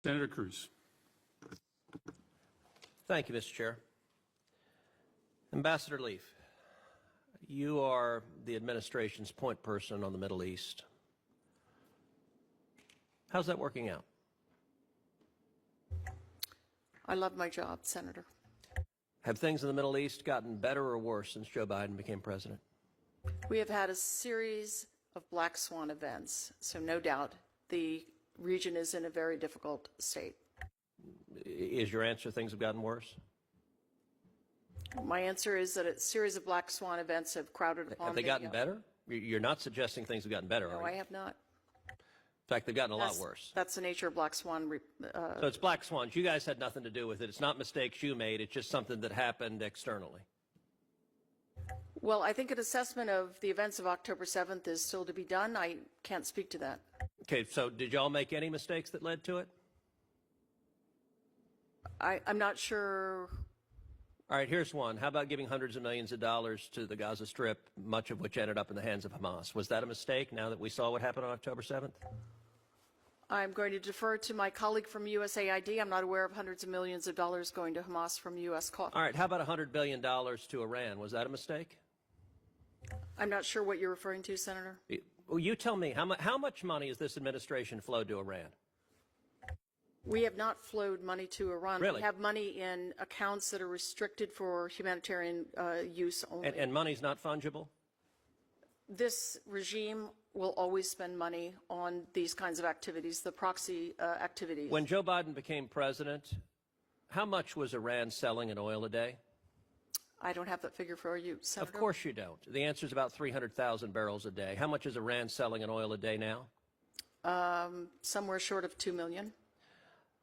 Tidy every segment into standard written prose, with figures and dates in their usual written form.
Senator Cruz. Thank you, Mr. Chair. Ambassador Leaf, you are the administration's point person on the Middle East. How's that working out? I love my job, Senator. Have things in the Middle East gotten better or worse since Joe Biden became president? We have had a series of black swan events, so no doubt the region is in a very difficult state. Is your answer things have gotten worse? My answer is that a series of black swan events have crowded upon Have they gotten better? You're not suggesting things have gotten better, No, are I you? have not. In fact, they've gotten a lot worse. That's the nature of black swan. So it's black swans. You guys had nothing to do with it. It's not mistakes you made. It's just something that happened externally. Well, I think an assessment of the events of October 7th is still to be done. I can't speak to that. Okay, so did y'all make any mistakes that led to it? I'm not sure. All right, here's one. How about giving hundreds of millions of dollars to the Gaza Strip, much of which ended up in the hands of Hamas? Was that a mistake now that we saw what happened on October 7th? I'm going to defer to my colleague from USAID. I'm not aware of hundreds of millions of dollars going to Hamas from U.S. coffers. All right, how about $100 billion to Iran? Was that a mistake? I'm not sure what you're referring to, Senator. Well, you tell me, how much money has this administration flowed to Iran? We have not flowed money to Iran. Really? We have money in accounts that are restricted for humanitarian use only. And money's not fungible? This regime will always spend money on these kinds of activities, the proxy activities. When Joe Biden became president, how much was Iran selling in oil a day? I don't have that figure for you, Senator. Of course you don't. The answer is about 300,000 barrels a day. How much is Iran selling in oil a day now? Somewhere short of 2 million.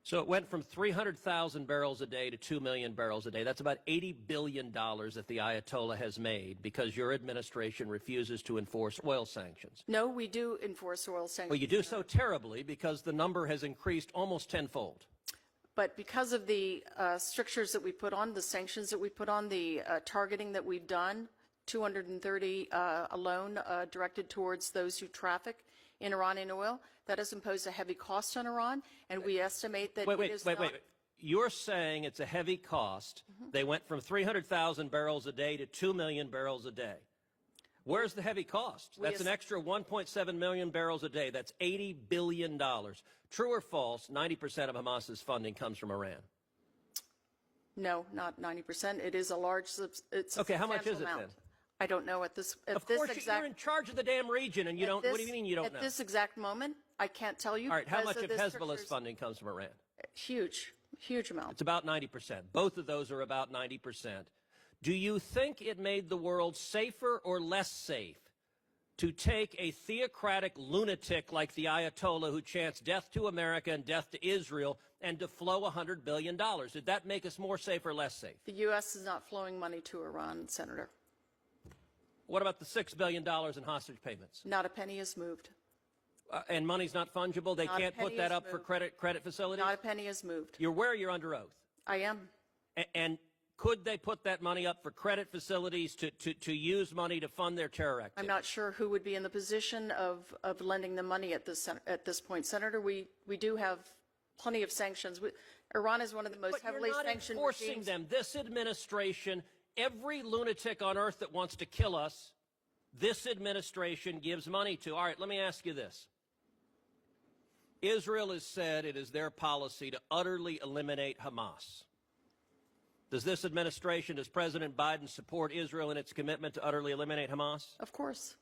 So it went from 300,000 barrels a day to 2 million barrels a day. That's about $80 billion that the Ayatollah has made because your administration refuses to enforce oil sanctions. No, we do enforce oil sanctions. Well, you do so terribly because the number has increased almost tenfold. But because of the strictures that we put on, the sanctions that we put on, the targeting that we've done, 230 alone directed towards those who traffic in Iranian oil, that has imposed a heavy cost on Iran, and we estimate that Wait. You're saying it's a heavy cost. They went from 300,000 barrels a day to 2 million barrels a day. Where's the heavy cost? That's an extra 1.7 million barrels a day. That's $80 billion. True or false, 90% of Hamas's funding comes from Iran? No, not 90%. It is a large, it's Okay, how much is it amount. then? I don't know at this, Of course, you're in charge of the damn region, and you don't, what do you mean you don't know? At this exact moment, I can't tell you. All right, how much of this Hezbollah's funding comes from Iran? Huge amount. It's about 90%. Both of those are about 90%. Do you think it made the world safer or less safe to take a theocratic lunatic like the Ayatollah who chants death to America and death to Israel and to flow $100 billion? Did that make us more safe or less safe? The U.S. is not flowing money to Iran, Senator. What about the $6 billion in hostage payments? Not a penny is moved. And money's not fungible? They can't put that up for credit facilities? Not a penny is moved. You're where you're under oath. I am. And could they put that money up for credit facilities to use money to fund their terror activity? I'm not sure who would be in the position of lending them money at this point, Senator. We do have plenty of sanctions. Iran is one of the most heavily sanctioned regimes. But you're not enforcing them. This administration, every lunatic on earth that wants to kill us, this administration gives money to. All right, let me ask you this. Israel has said it is their policy to utterly eliminate Hamas. Does this administration, does President Biden support Israel in its commitment to utterly eliminate Hamas? Of course.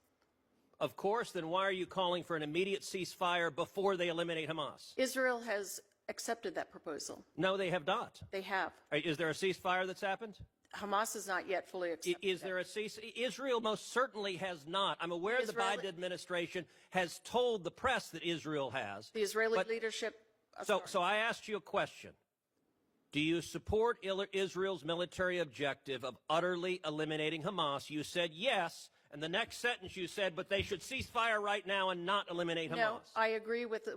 Of course. Then why are you calling for an immediate ceasefire before they eliminate Hamas? Israel has accepted that proposal. No, they have not. They have. Is there a ceasefire that's happened? Hamas has not yet fully accepted. Is there a ceasefire? Israel most certainly has not. I'm aware the Biden administration has told the press that Israel has. The Israeli leadership. So I asked you a question. Do you support Israel's military objective of utterly eliminating Hamas? You said yes, and the next sentence you said, but they should cease fire right now and not eliminate Hamas. No, I agree with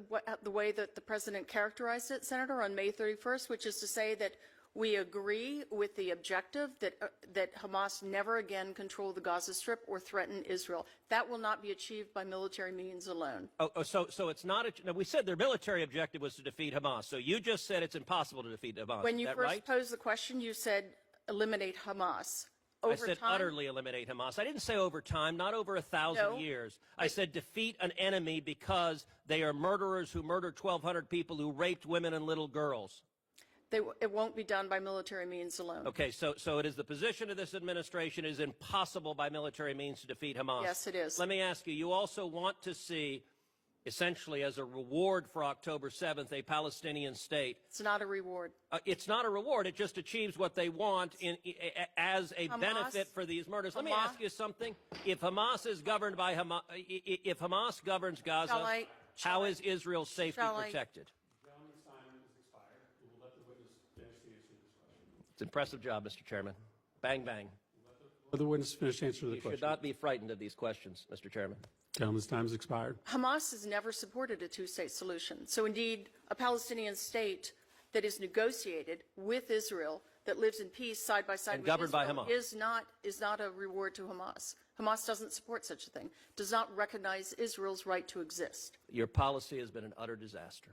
the way that the president characterized it, Senator, on May 31st, which is to say that We agree with the objective that Hamas never again control the Gaza Strip or threaten Israel. That will not be achieved by military means alone. So it's not no, we said their military objective was to defeat Hamas. So you just said it's impossible to defeat Hamas. When Is you that first right? posed the question, you said eliminate Hamas. I said utterly eliminate Hamas. I didn't say over time, not over 1,000 No. years. I said defeat an enemy because they are murderers who murdered 1,200 people, who raped women and little girls. It won't be done by military means alone. Okay, so it is the position of this administration it is impossible by military means to defeat Hamas. Yes, it is. Let me ask you, you also want to see, essentially as a reward for October 7th, a Palestinian state. It's not a reward. It's not a reward. It just achieves what they want as a benefit for these murders. Let me ask you something. If Hamas is governed by Hamas, if Hamas governs Gaza, how is Israel's safety protected? It's an impressive job, Mr. Chairman. Bang, bang. Let the witness finish answering the You question. should not be frightened of these questions, Mr. Chairman. Gentleman's time has expired. Hamas has never supported a two-state solution. So indeed, a Palestinian state that is negotiated with Israel, that lives in peace side by side And with governed by Israel, Hamas. is not a reward to Hamas. Hamas doesn't support such a thing, does not recognize Israel's right to exist. Your policy has been an utter disaster.